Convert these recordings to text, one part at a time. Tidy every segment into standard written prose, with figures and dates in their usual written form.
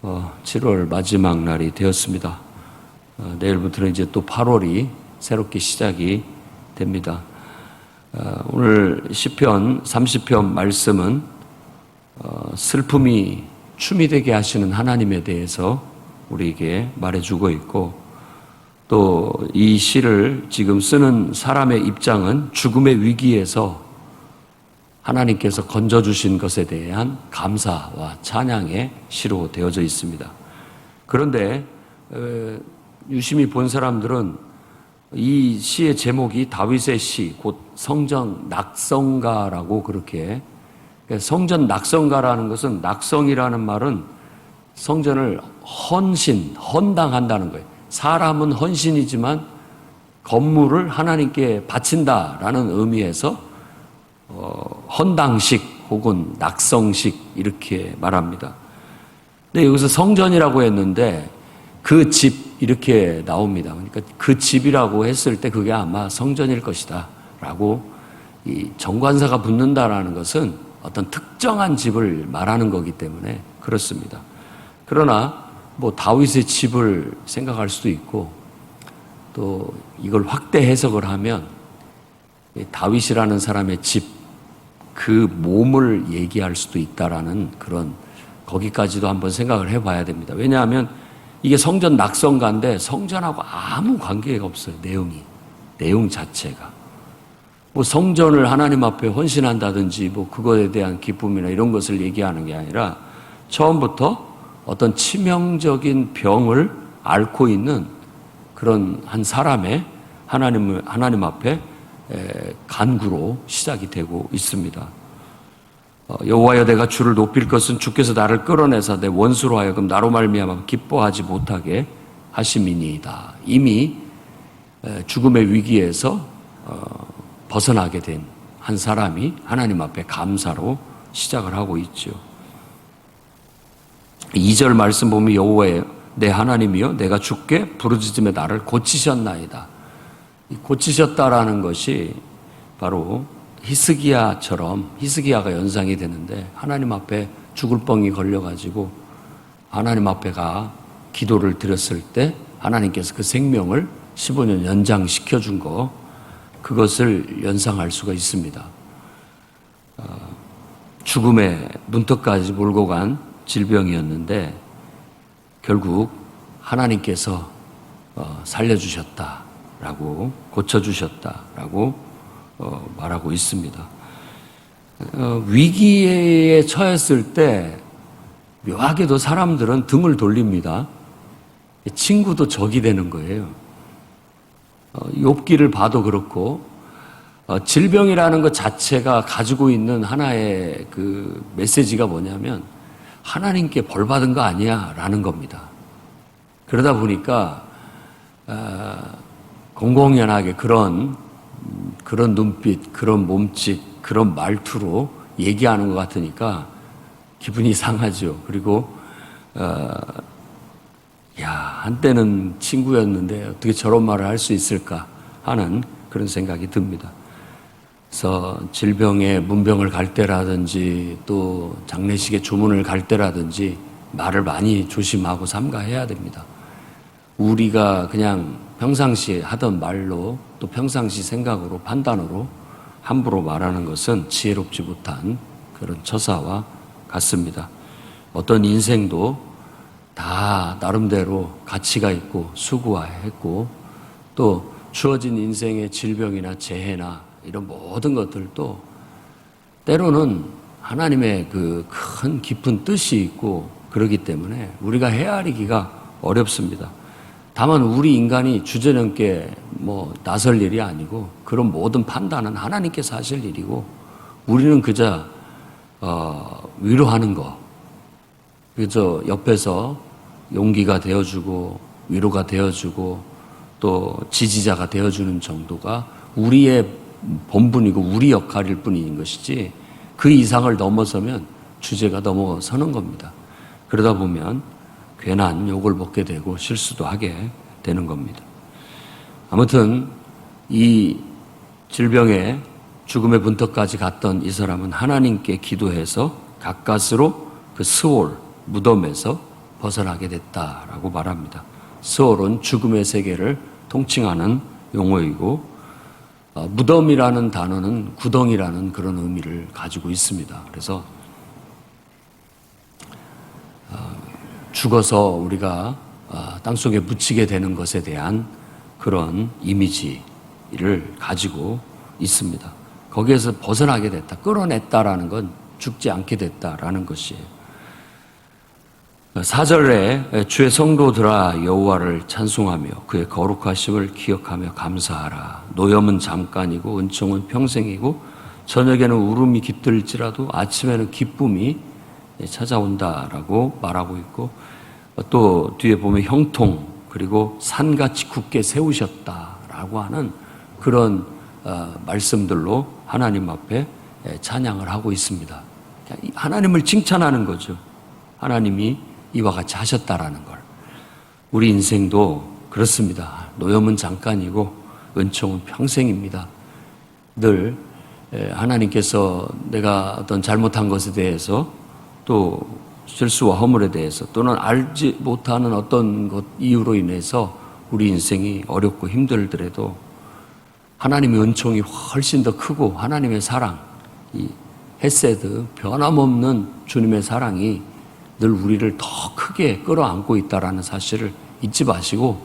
7월 마지막 날이 되었습니다. 내일부터는 이제 또 8월이 새롭게 시작이 됩니다. 오늘 시편 30편 말씀은 슬픔이 춤이 되게 하시는 하나님에 대해서 우리에게 말해주고 있고, 또 이 시를 지금 쓰는 사람의 입장은 죽음의 위기에서 하나님께서 건져주신 것에 대한 감사와 찬양의 시로 되어져 있습니다. 그런데 유심히 본 사람들은 이 시의 제목이 다윗의 시, 곧 성전 낙성가라고, 그렇게, 성전 낙성가라는 것은, 낙성이라는 말은 성전을 헌당한다는 거예요. 사람은 헌신이지만 건물을 하나님께 바친다라는 의미에서 헌당식 혹은 낙성식 이렇게 말합니다. 근데 여기서 성전이라고 했는데 그 집 이렇게 나옵니다. 그러니까 그 집이라고 했을 때 그게 아마 성전일 것이다 라고, 이 정관사가 붙는다라는 것은 어떤 특정한 집을 말하는 거기 때문에 그렇습니다. 그러나 다윗의 집을 생각할 수도 있고, 또 이걸 확대 해석을 하면 다윗이라는 사람의 집, 그 몸을 얘기할 수도 있다라는 그런, 거기까지도 한번 생각을 해봐야 됩니다. 왜냐하면 이게 성전 낙성가인데 성전하고 아무 관계가 없어요. 내용 자체가. 성전을 하나님 앞에 헌신한다든지 그거에 대한 기쁨이나 이런 것을 얘기하는 게 아니라 처음부터 어떤 치명적인 병을 앓고 있는 그런 한 사람의 하나님 앞에 간구로 시작이 되고 있습니다. 여호와여, 내가 주를 높일 것은 주께서 나를 끌어내사 내 원수로 하여금 나로 말미암아 기뻐하지 못하게 하심이니이다. 이미 죽음의 위기에서 벗어나게 된 한 사람이 하나님 앞에 감사로 시작을 하고 있죠. 2절 말씀 보면 여호와여 내 하나님이여 내가 주께 부르짖음에 나를 고치셨나이다. 고치셨다라는 것이 바로 히스기야가 연상이 되는데, 하나님 앞에 죽을 뻥이 걸려가지고 하나님 앞에 기도를 드렸을 때 하나님께서 그 생명을 15년 연장시켜 준 거, 그것을 연상할 수가 있습니다. 죽음의 문턱까지 몰고 간 질병이었는데 결국 하나님께서 살려주셨다라고, 고쳐주셨다라고 말하고 있습니다. 위기에 처했을 때 묘하게도 사람들은 등을 돌립니다. 친구도 적이 되는 거예요. 욥기를 봐도 그렇고, 질병이라는 것 자체가 가지고 있는 하나의 그 메시지가 뭐냐면 하나님께 벌 받은 거 아니야 라는 겁니다. 그러다 보니까 공공연하게 그런 눈빛, 그런 몸짓, 그런 말투로 얘기하는 것 같으니까 기분이 상하죠. 그리고 한때는 친구였는데 어떻게 저런 말을 할 수 있을까 하는 그런 생각이 듭니다. 그래서 질병의 문병을 갈 때라든지 또 장례식에 조문을 갈 때라든지 말을 많이 조심하고 삼가해야 됩니다. 우리가 그냥 평상시에 하던 말로, 또 평상시 생각으로, 판단으로 함부로 말하는 것은 지혜롭지 못한 그런 처사와 같습니다. 어떤 인생도 다 나름대로 가치가 있고 수고했고, 또 주어진 인생의 질병이나 재해나 이런 모든 것들도 때로는 하나님의 그 큰 깊은 뜻이 있고 그러기 때문에 우리가 헤아리기가 어렵습니다. 다만 우리 인간이 주저넘게 나설 일이 아니고, 그런 모든 판단은 하나님께서 하실 일이고, 우리는 그저 위로하는 거, 그저 옆에서 용기가 되어주고 위로가 되어주고 또 지지자가 되어주는 정도가 우리의 본분이고 우리 역할일 뿐인 것이지, 그 이상을 넘어서면 주제가 넘어서는 겁니다. 그러다 보면 괜한 욕을 먹게 되고 실수도 하게 되는 겁니다. 아무튼 이 질병의 죽음의 문턱까지 갔던 이 사람은 하나님께 기도해서 가까스로 그 스올, 무덤에서 벗어나게 됐다라고 말합니다. 스올은 죽음의 세계를 통칭하는 용어이고 무덤이라는 단어는 구덩이라는 그런 의미를 가지고 있습니다. 그래서 죽어서 우리가 땅속에 묻히게 되는 것에 대한 그런 이미지를 가지고 있습니다. 거기에서 벗어나게 됐다, 끌어냈다라는 건 죽지 않게 됐다라는 것이에요. 4절에 주의 성도들아 여호와를 찬송하며 그의 거룩하심을 기억하며 감사하라. 노염은 잠깐이고 은총은 평생이고 저녁에는 울음이 깃들지라도 아침에는 기쁨이 찾아온다라고 말하고 있고, 또 뒤에 보면 형통 그리고 산같이 굳게 세우셨다라고 하는 그런 말씀들로 하나님 앞에 찬양을 하고 있습니다. 하나님을 칭찬하는 거죠. 하나님이 이와 같이 하셨다라는 걸. 우리 인생도 그렇습니다. 노염은 잠깐이고 은총은 평생입니다. 늘 하나님께서 내가 어떤 잘못한 것에 대해서 또 실수와 허물에 대해서 또는 알지 못하는 어떤 것 이유로 인해서 우리 인생이 어렵고 힘들더라도 하나님의 은총이 훨씬 더 크고 하나님의 사랑, 이 헤세드, 변함없는 주님의 사랑이 늘 우리를 더 크게 끌어안고 있다는 사실을 잊지 마시고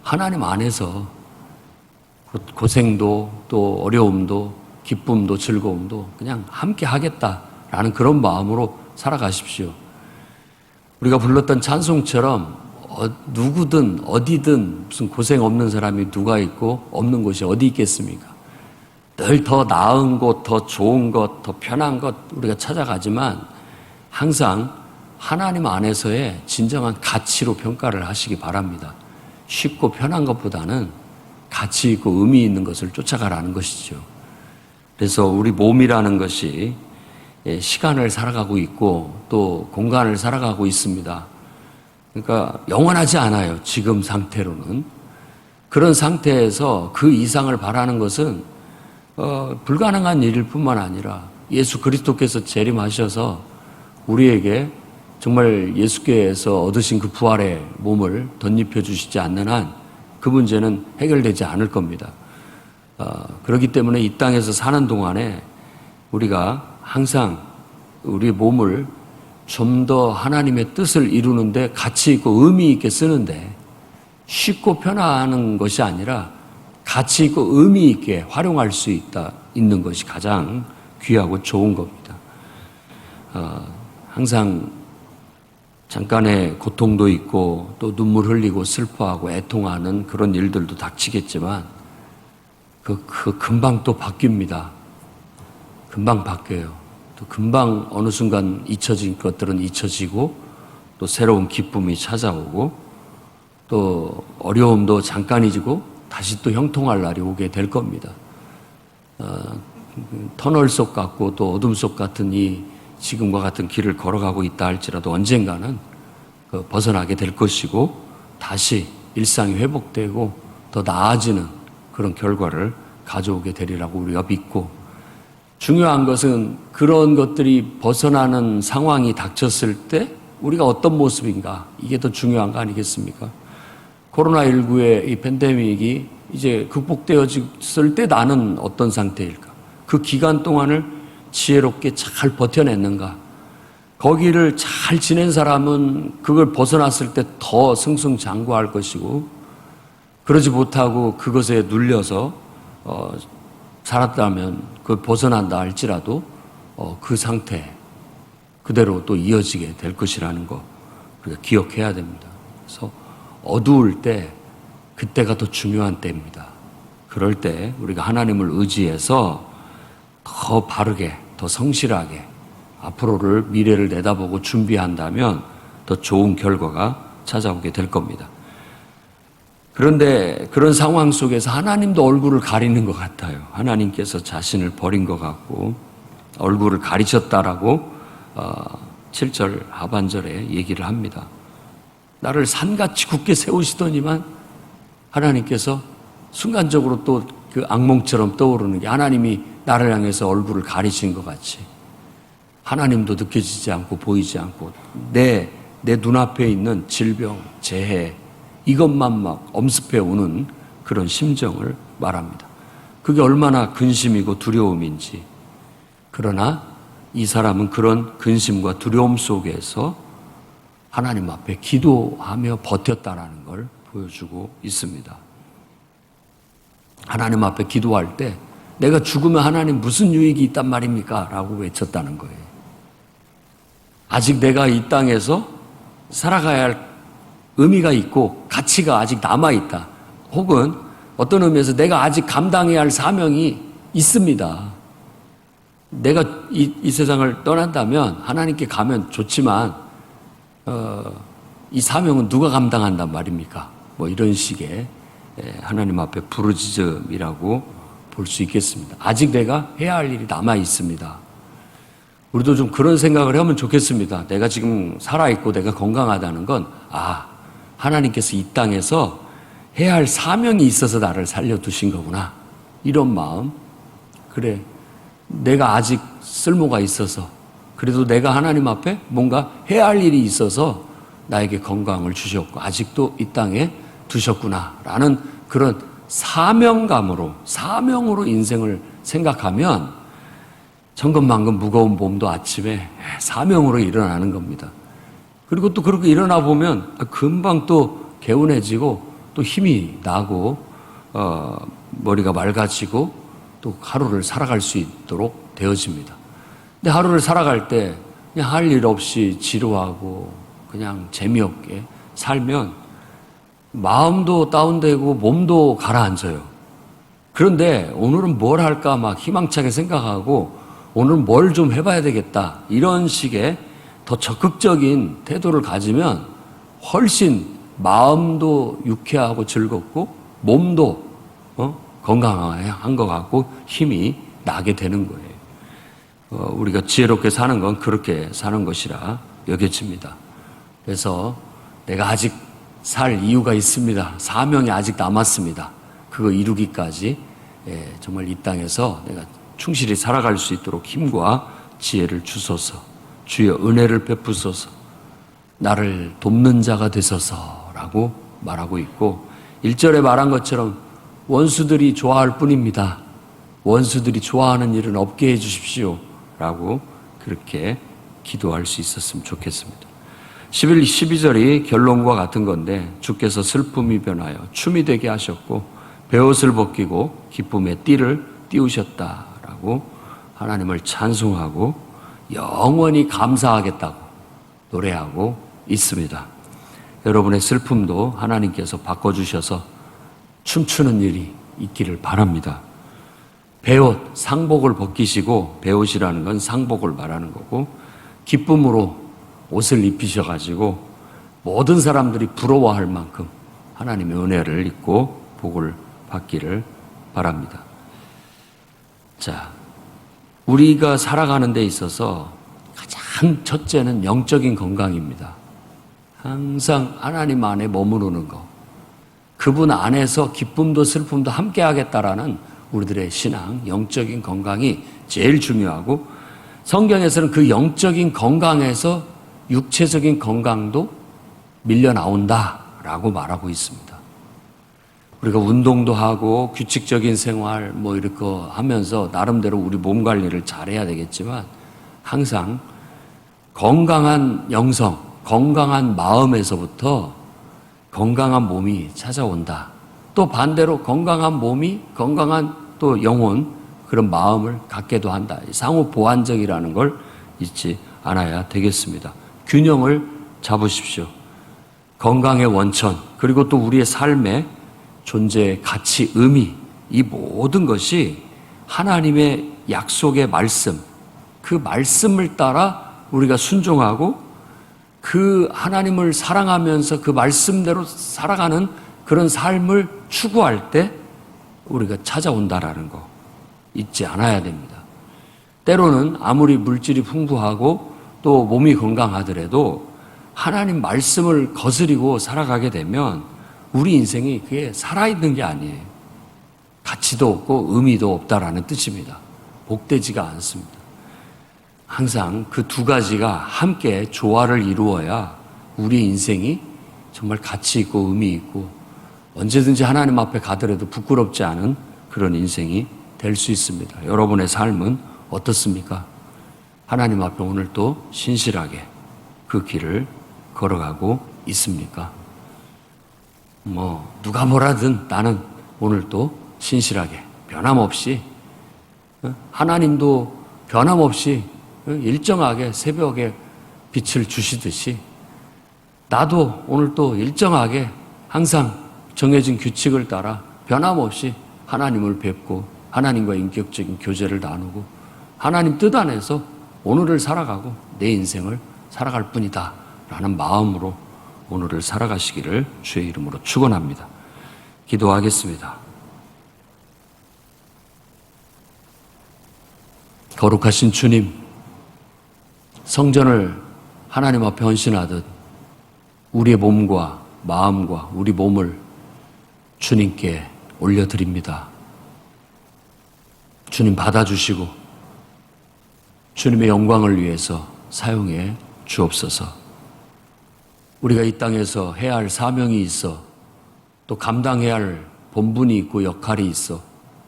하나님 안에서 고생도 또 어려움도 기쁨도 즐거움도 그냥 함께 하겠다라는 그런 마음으로 살아가십시오. 우리가 불렀던 찬송처럼 누구든 어디든 무슨 고생 없는 사람이 누가 있고 없는 곳이 어디 있겠습니까? 늘 더 나은 곳, 더 좋은 것, 더 편한 것 우리가 찾아가지만 항상 하나님 안에서의 진정한 가치로 평가를 하시기 바랍니다. 쉽고 편한 것보다는 가치 있고 의미 있는 것을 쫓아가라는 것이죠. 그래서 우리 몸이라는 것이 시간을 살아가고 있고 또 공간을 살아가고 있습니다. 그러니까 영원하지 않아요. 지금 상태로는. 그런 상태에서 그 이상을 바라는 것은 불가능한 일일 뿐만 아니라 예수 그리스도께서 재림하셔서 우리에게 정말 예수께서 얻으신 그 부활의 몸을 덧입혀 주시지 않는 한 그 문제는 해결되지 않을 겁니다. 그렇기 때문에 이 땅에서 사는 동안에 우리가 항상 우리의 몸을 좀 더 하나님의 뜻을 이루는데 가치 있고 의미 있게 쓰는데 쉽고 편안한 것이 아니라 가치 있고 의미 있게 활용할 수 있는 것이 가장 귀하고 좋은 겁니다. 항상 잠깐의 고통도 있고 또 눈물 흘리고 슬퍼하고 애통하는 그런 일들도 닥치겠지만 그 금방 또 바뀝니다. 금방 바뀌어요. 또 금방 어느 순간 잊혀진 것들은 잊혀지고 또 새로운 기쁨이 찾아오고 또 어려움도 잠깐이지고 다시 또 형통할 날이 오게 될 겁니다. 터널 속 같고 또 어둠 속 같은 이 지금과 같은 길을 걸어가고 있다 할지라도 언젠가는 벗어나게 될 것이고 다시 일상이 회복되고 더 나아지는 그런 결과를 가져오게 되리라고 우리가 믿고, 중요한 것은 그런 것들이 벗어나는 상황이 닥쳤을 때 우리가 어떤 모습인가, 이게 더 중요한 거 아니겠습니까? 코로나19의 이 팬데믹이 이제 극복되어졌을 때 나는 어떤 상태일까? 그 기간 동안을 지혜롭게 잘 버텨냈는가? 거기를 잘 지낸 사람은 그걸 벗어났을 때 더 승승장구할 것이고, 그러지 못하고 그것에 눌려서 살았다면 그 벗어난다 할지라도 그 상태 그대로 또 이어지게 될 것이라는 거 우리가 기억해야 됩니다. 그래서 어두울 때 그때가 더 중요한 때입니다. 그럴 때 우리가 하나님을 의지해서 더 바르게, 더 성실하게 앞으로를, 미래를 내다보고 준비한다면 더 좋은 결과가 찾아오게 될 겁니다. 그런데 그런 상황 속에서 하나님도 얼굴을 가리는 것 같아요. 하나님께서 자신을 버린 것 같고 얼굴을 가리셨다라고 7절 하반절에 얘기를 합니다. 나를 산같이 굳게 세우시더니만 하나님께서 순간적으로 또 그 악몽처럼 떠오르는 게 하나님이 나를 향해서 얼굴을 가리신 것 같이 하나님도 느껴지지 않고 보이지 않고 내 내 눈앞에 있는 질병, 재해 이것만 막 엄습해 오는 그런 심정을 말합니다. 그게 얼마나 근심이고 두려움인지. 그러나 이 사람은 그런 근심과 두려움 속에서 하나님 앞에 기도하며 버텼다라는 걸 보여주고 있습니다. 하나님 앞에 기도할 때 내가 죽으면 하나님 무슨 유익이 있단 말입니까? 라고 외쳤다는 거예요. 아직 내가 이 땅에서 살아가야 할 의미가 있고 가치가 아직 남아있다. 혹은 어떤 의미에서 내가 아직 감당해야 할 사명이 있습니다. 내가 이 세상을 떠난다면 하나님께 가면 좋지만 이 사명은 누가 감당한단 말입니까? 뭐 이런 식의 하나님 앞에 부르짖음이라고 볼 수 있겠습니다. 아직 내가 해야 할 일이 남아 있습니다. 우리도 좀 그런 생각을 하면 좋겠습니다. 내가 지금 살아있고 내가 건강하다는 건 하나님께서 이 땅에서 해야 할 사명이 있어서 나를 살려두신 거구나. 이런 마음. 그래, 내가 아직 쓸모가 있어서, 그래도 내가 하나님 앞에 뭔가 해야 할 일이 있어서 나에게 건강을 주셨고 아직도 이 땅에 두셨구나 라는 그런 사명으로 인생을 생각하면 천근만근 무거운 몸도 아침에 사명으로 일어나는 겁니다. 그리고 또 그렇게 일어나 보면 금방 또 개운해지고 또 힘이 나고 머리가 맑아지고 또 하루를 살아갈 수 있도록 되어집니다. 근데 하루를 살아갈 때 그냥 할 일 없이 지루하고 그냥 재미없게 살면 마음도 다운되고 몸도 가라앉아요. 그런데 오늘은 뭘 할까 막 희망차게 생각하고 오늘은 뭘 좀 해봐야 되겠다. 이런 식의 더 적극적인 태도를 가지면 훨씬 마음도 유쾌하고 즐겁고 몸도 건강한 것 같고 힘이 나게 되는 거예요. 우리가 지혜롭게 사는 건 그렇게 사는 것이라 여겨집니다. 그래서 내가 아직 살 이유가 있습니다. 사명이 아직 남았습니다. 그거 이루기까지 정말 이 땅에서 내가 충실히 살아갈 수 있도록 힘과 지혜를 주소서. 주여 은혜를 베푸소서. 나를 돕는 자가 되소서라고 말하고 있고 1절에 말한 것처럼 원수들이 좋아할 뿐입니다. 원수들이 좋아하는 일은 없게 해주십시오 라고 그렇게 기도할 수 있었으면 좋겠습니다. 11, 12절이 결론과 같은 건데 주께서 슬픔이 변하여 춤이 되게 하셨고 베옷을 벗기고 기쁨의 띠를 띄우셨다라고 하나님을 찬송하고 영원히 감사하겠다고 노래하고 있습니다. 여러분의 슬픔도 하나님께서 바꿔주셔서 춤추는 일이 있기를 바랍니다. 베옷, 상복을 벗기시고 베옷이라는 건 상복을 말하는 거고 기쁨으로 옷을 입히셔가지고 모든 사람들이 부러워할 만큼 하나님의 은혜를 입고 복을 받기를 바랍니다. 자, 우리가 살아가는 데 있어서 가장 첫째는 영적인 건강입니다. 항상 하나님 안에 머무르는 것. 그분 안에서 기쁨도 슬픔도 함께 하겠다라는 우리들의 신앙, 영적인 건강이 제일 중요하고 성경에서는 그 영적인 건강에서 육체적인 건강도 밀려 나온다라고 말하고 있습니다. 우리가 운동도 하고 규칙적인 생활 뭐 이렇게 하면서 나름대로 우리 몸 관리를 잘해야 되겠지만 항상 건강한 영성, 건강한 마음에서부터 건강한 몸이 찾아온다. 또 반대로 건강한 몸이 건강한 또 영혼 그런 마음을 갖게도 한다. 상호 보완적이라는 걸 잊지 않아야 되겠습니다. 균형을 잡으십시오. 건강의 원천 그리고 또 우리의 삶의 존재의 가치, 의미 이 모든 것이 하나님의 약속의 말씀 그 말씀을 따라 우리가 순종하고 그 하나님을 사랑하면서 그 말씀대로 살아가는 그런 삶을 추구할 때 우리가 찾아온다라는 거 잊지 않아야 됩니다. 때로는 아무리 물질이 풍부하고 또 몸이 건강하더라도 하나님 말씀을 거스리고 살아가게 되면 우리 인생이 그게 살아있는 게 아니에요. 가치도 없고 의미도 없다라는 뜻입니다. 복되지가 않습니다. 항상 그 두 가지가 함께 조화를 이루어야 우리의 인생이 정말 가치 있고 의미 있고 언제든지 하나님 앞에 가더라도 부끄럽지 않은 그런 인생이 될 수 있습니다. 여러분의 삶은 어떻습니까? 하나님 앞에 오늘 또 신실하게 그 길을 걸어가고 있습니까? 누가 뭐라든 나는 오늘 또 신실하게 변함없이, 하나님도 변함없이 일정하게 새벽에 빛을 주시듯이 나도 오늘 또 일정하게 항상 정해진 규칙을 따라 변함없이 하나님을 뵙고 하나님과 인격적인 교제를 나누고 하나님 뜻 안에서 오늘을 살아가고 내 인생을 살아갈 뿐이다 라는 마음으로 오늘을 살아가시기를 주의 이름으로 축원합니다. 기도하겠습니다. 거룩하신 주님, 성전을 하나님 앞에 헌신하듯 우리의 몸과 마음과 우리 몸을 주님께 올려드립니다. 주님 받아주시고 주님의 영광을 위해서 사용해 주옵소서. 우리가 이 땅에서 해야 할 사명이 있어 또 감당해야 할 본분이 있고 역할이 있어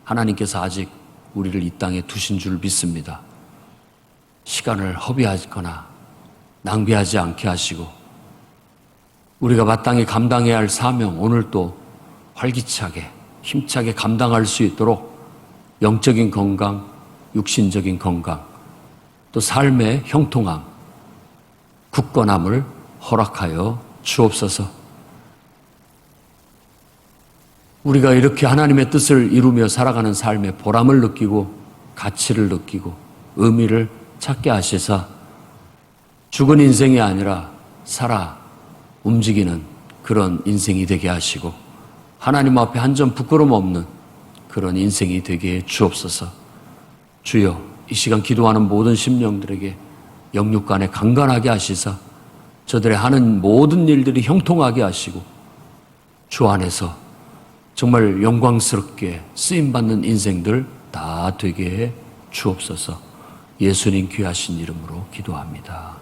하나님께서 아직 우리를 이 땅에 두신 줄 믿습니다. 시간을 허비하거나 낭비하지 않게 하시고 우리가 마땅히 감당해야 할 사명 오늘 또 활기차게 힘차게 감당할 수 있도록 영적인 건강, 육신적인 건강, 또 삶의 형통함, 굳건함을 허락하여 주옵소서. 우리가 이렇게 하나님의 뜻을 이루며 살아가는 삶의 보람을 느끼고 가치를 느끼고 의미를 찾게 하시사 죽은 인생이 아니라 살아 움직이는 그런 인생이 되게 하시고 하나님 앞에 한 점 부끄럼 없는 그런 인생이 되게 해 주옵소서. 주여, 이 시간 기도하는 모든 심령들에게 영육간에 강건하게 하시사 저들의 하는 모든 일들이 형통하게 하시고 주 안에서 정말 영광스럽게 쓰임받는 인생들 다 되게 해 주옵소서. 예수님 귀하신 이름으로 기도합니다.